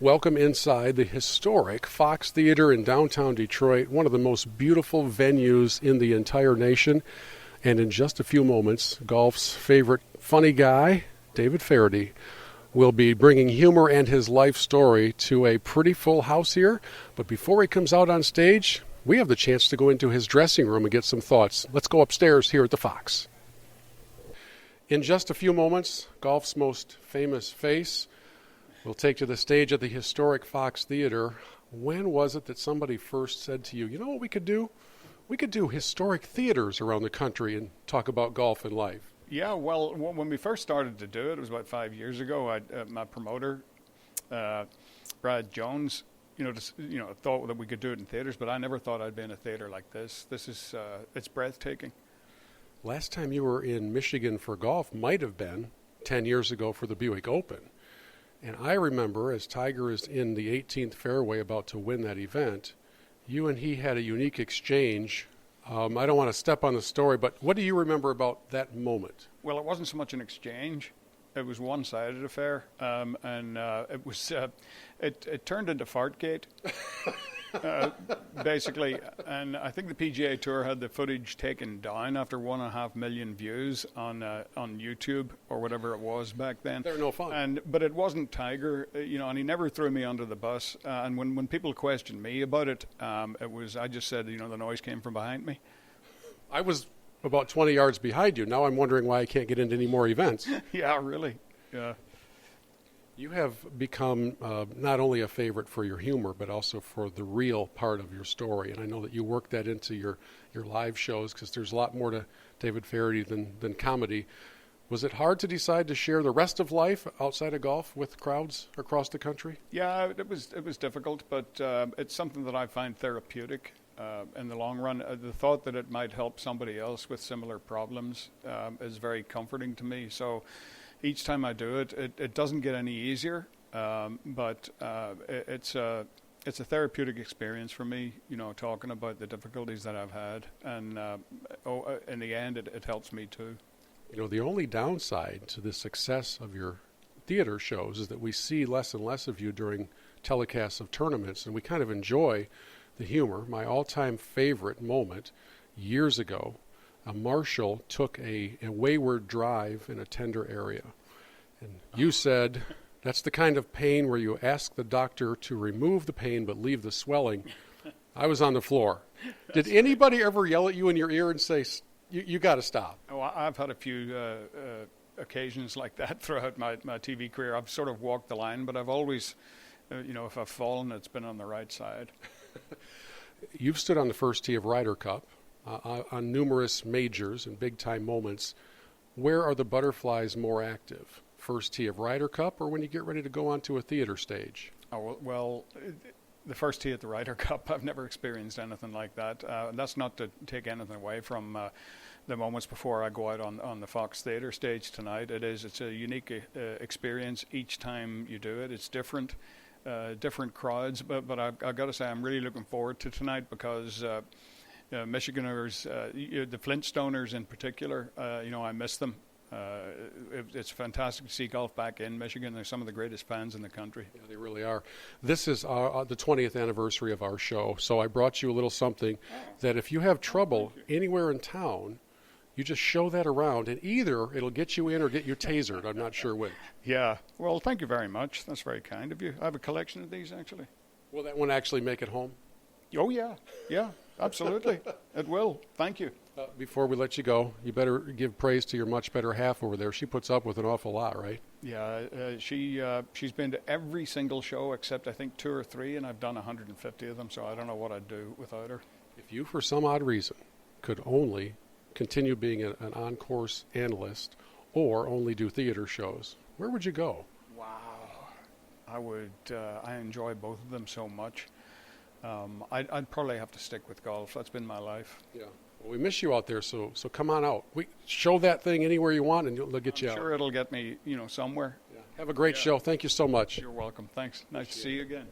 Welcome inside the historic Fox Theater in downtown Detroit, one of the most beautiful venues in the entire nation. And in just a few moments, golf's favorite funny guy, David Feherty, will be bringing humor and his life story to a pretty full house here. But before he comes out on stage, we have the chance to go into his dressing room and get some thoughts. Let's go upstairs here at the Fox. In just a few moments, golf's most famous face will take to the stage at the historic Fox Theater. When was it that somebody first said to you, you know what we could do? We could do historic theaters around the country and talk about golf and life. Yeah, well, when we first started to do it, it was about 5 years ago. My promoter, Brad Jones, thought that we could do it in theaters, but I never thought I'd be in a theater like this. It's breathtaking. Last time you were in Michigan for golf might have been 10 years ago for the Buick Open. And I remember as Tiger is in the 18th fairway about to win that event, you and he had a unique exchange. I don't want to step on the story, but what do you remember about that moment? Well, it wasn't so much an exchange. It was a one-sided affair, and it turned into Fartgate, basically. And I think the PGA Tour had the footage taken down after 1.5 million views on YouTube or whatever it was back then. They're no fun. But it wasn't Tiger, and he never threw me under the bus. And when people questioned me about it, I just said, the noise came from behind me. I was about 20 yards behind you. Now I'm wondering why I can't get into any more events. Yeah, really. Yeah. You have become not only a favorite for your humor, but also for the real part of your story. And I know that you work that into your live shows because there's a lot more to David Feherty than comedy. Was it hard to decide to share the rest of life outside of golf with crowds across the country? Yeah, it was difficult, but it's something that I find therapeutic. In the long run, the thought that it might help somebody else with similar problems is very comforting to me. So each time I do it, it doesn't get any easier, but it's a therapeutic experience for me, talking about the difficulties that I've had. And in the end, it helps me too. The only downside to the success of your theater shows is that we see less and less of you during telecasts of tournaments, and we kind of enjoy the humor. My all-time favorite moment years ago, a marshal took a wayward drive in a tender area. And you said, that's the kind of pain where you ask the doctor to remove the pain but leave the swelling. I was on the floor. Did anybody ever yell at you in your ear and say, you got to stop? Oh, I've had a few occasions like that throughout my TV career. I've sort of walked the line, but I've always, if I've fallen, it's been on the right side. You've stood on the first tee of Ryder Cup on numerous majors and big-time moments. Where are the butterflies more active? First tee of Ryder Cup or when you get ready to go onto a theater stage? Oh, well, the first tee at the Ryder Cup, I've never experienced anything like that. That's not to take anything away from the moments before I go out on the Fox Theater stage tonight. It's a unique experience each time you do it. It's different. Different crowds, but I've got to say I'm really looking forward to tonight because Michiganers, the Flintstoners in particular, I miss them. It's fantastic to see golf back in Michigan. They're some of the greatest fans in the country. Yeah, they really are. This is the 20th anniversary of our show, so I brought you a little something that if you have trouble anywhere in town, you just show that around, and either it'll get you in or get you tasered. I'm not sure which. Yeah. Well, thank you very much. That's very kind of you. I have a collection of these, actually. Will that one actually make it home? Oh, yeah. Yeah, absolutely. It will. Thank you. Before we let you go, you better give praise to your much better half over there. She puts up with an awful lot, right? Yeah. She's been to every single show except, I think, 2 or 3, and I've done 150 of them, so I don't know what I'd do without her. If you, for some odd reason, could only continue being an on-course analyst or only do theater shows, where would you go? Wow. I would. I enjoy both of them so much. I'd probably have to stick with golf. That's been my life. Yeah. Well, we miss you out there, so come on out. We show that thing anywhere you want, and they'll get you out. Sure, it'll get me, somewhere. Yeah. Have a great show. Thank you so much. You're welcome. Thanks. Nice to see you again.